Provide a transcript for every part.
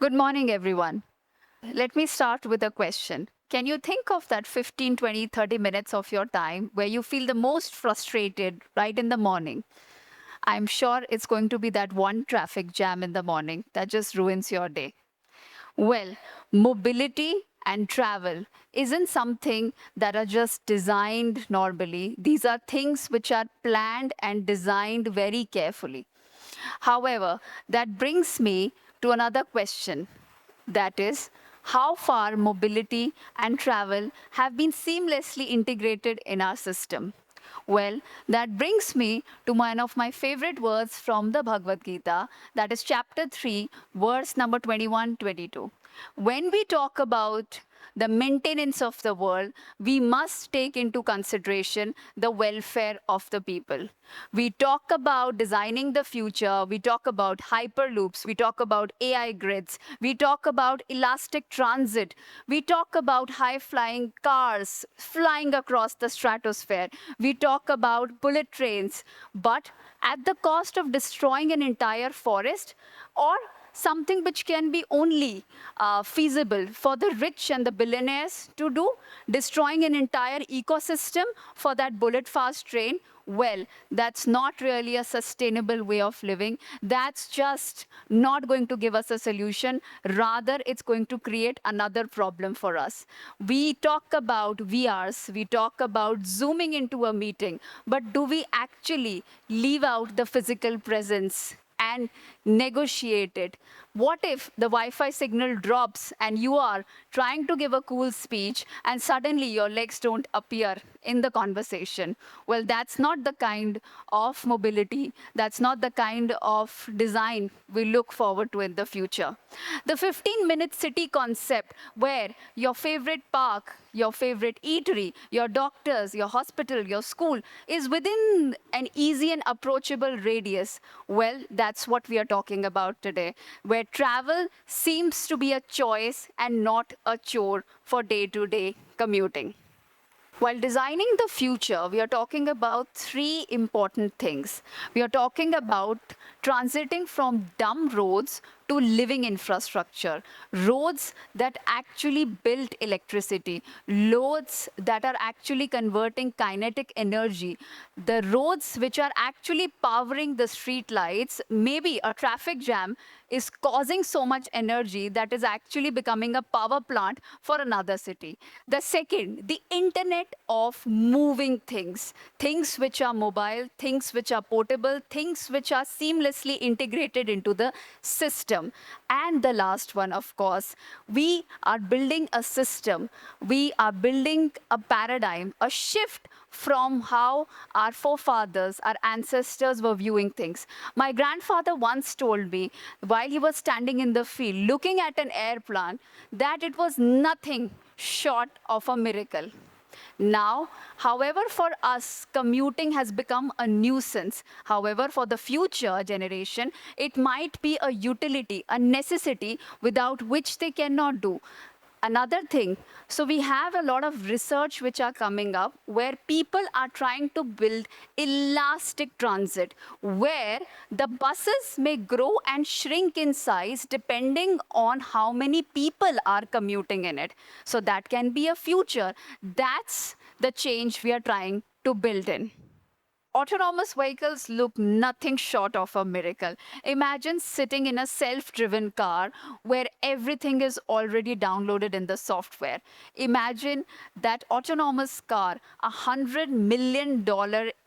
Good morning, everyone. Let me start with a question. Can you think of that 15, 20, 30 minutes of your time where you feel the most frustrated right in the morning? I'm sure it's going to be that one traffic jam in the morning that just ruins your day. Well, mobility and travel isn't something that are just designed normally. These are things which are planned and designed very carefully. However, that brings me to another question, that is, how far mobility and travel have been seamlessly integrated in our system. Well, that brings me to one of my favorite words from the Bhagavad Gita, that is chapter 3, verse number 21 22. When we talk about the maintenance of the world, we must take into consideration the welfare of the people. We talk about designing the future, we talk about hyperloops, we talk about AI grids, we talk about elastic transit, we talk about high flying cars flying across the stratosphere, we talk about bullet trains, but at the cost of destroying an entire forest or something which can be only feasible for the rich and the billionaires to do, destroying an entire ecosystem for that bullet fast train. Well, that's not really a sustainable way of living. That's just not going to give us a solution. Rather, it's going to create another problem for us. We talk about VRs, we talk about zooming into a meeting, but do we actually leave out the physical presence and negotiate it? What if the Wi-Fi signal drops and you are trying to give a cool speech and suddenly your legs don't appear in the conversation? Well, that's not the kind of mobility, that's not the kind of design we look forward to in the future. The 15-minute city concept, where your favorite park, your favorite eatery, your doctors, your hospital, your school is within an easy and approachable radius. Well, that's what we are talking about today, where travel seems to be a choice and not a chore for day to day commuting. While designing the future, we are talking about three important things. We are talking about transiting from dumb roads to living infrastructure, roads that actually build electricity, roads that are actually converting kinetic energy, the roads which are actually powering the street lights. Maybe a traffic jam is causing so much energy that is actually becoming a power plant for another city. The second, the internet of moving things, things which are mobile, things which are portable, things which are seamlessly integrated into the system. And the last one, of course, we are building a system, we are building a paradigm, a shift from how our forefathers, our ancestors were viewing things. My grandfather once told me, while he was standing in the field looking at an airplane, that it was nothing short of a miracle. Now, however, for us, commuting has become a nuisance. However, for the future generation, it might be a utility, a necessity without which they cannot do. Another thing, so we have a lot of research which are coming up where people are trying to build elastic transit, where the buses may grow and shrink in size depending on how many people are commuting in it. So that can be a future. That's the change we are trying to build in. Autonomous vehicles look nothing short of a miracle. Imagine sitting in a self driven car where everything is already downloaded in the software. Imagine that autonomous car, $100 million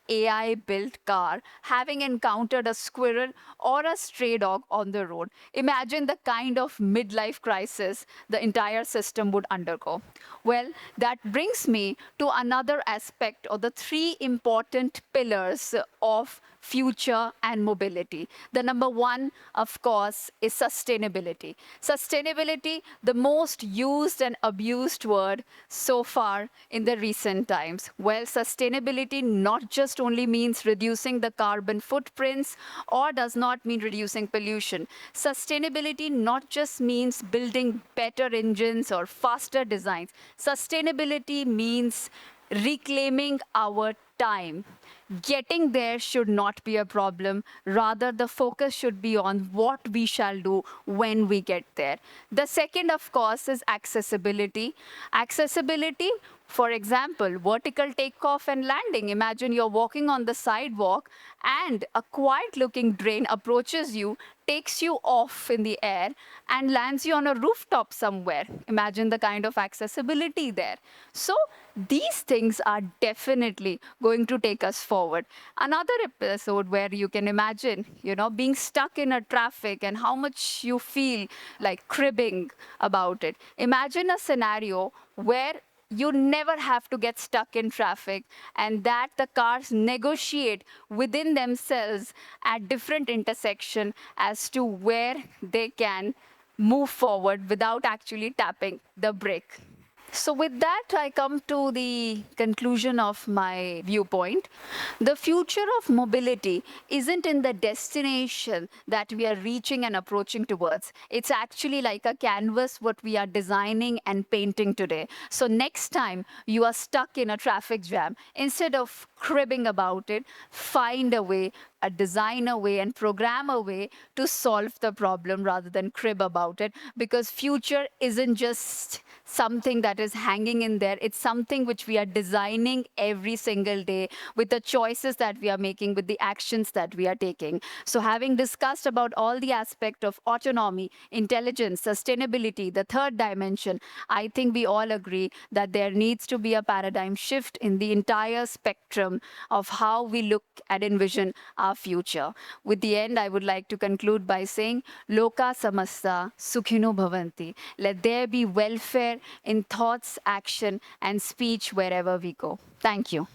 AI built car, having encountered a squirrel or a stray dog on the road. Imagine the kind of midlife crisis the entire system would undergo. Well, that brings me to another aspect of the three important pillars of future and mobility. The number one, of course, is sustainability. Sustainability, the most used and abused word so far in the recent times. Well, sustainability not just only means reducing the carbon footprints or does not mean reducing pollution. Sustainability not just means building better engines or faster designs. Sustainability means reclaiming our time. getting there should not be a problem. Rather, the focus should be on what we shall do when we get there. The second, of course, is accessibility. Accessibility, for example, vertical takeoff and landing. Imagine you're walking on the sidewalk and a quiet looking drain approaches you, takes you off in the air, and lands you on a rooftop somewhere. Imagine the kind of accessibility there. So, these things are definitely going to take us forward. Another episode where you can imagine, being stuck in a traffic and how much you feel like cribbing about it. Imagine a scenario where you never have to get stuck in traffic, and that the cars negotiate within themselves at different intersection as to where they can move forward without actually tapping the brake. So, with that, I come to the conclusion of my viewpoint. The future of mobility isn't in the destination that we are reaching and approaching towards. It's actually like a canvas what we are designing and painting today. So, next time you are stuck in a traffic jam, instead of cribbing about it, find a way, design a way and program a way to solve the problem rather than crib about it, because future isn't just something that is hanging in there. It's something which we are designing every single day with the choices that we are making, with the actions that we are taking. So having discussed about all the aspect of autonomy, intelligence, sustainability, the third dimension, I think we all agree that there needs to be a paradigm shift in the entire spectrum of how we look and envision our future. With the end, I would like to conclude by saying, Loka samasta sukhino bhavanti. Let there be welfare in thoughts, action, and speech wherever we go. Thank you.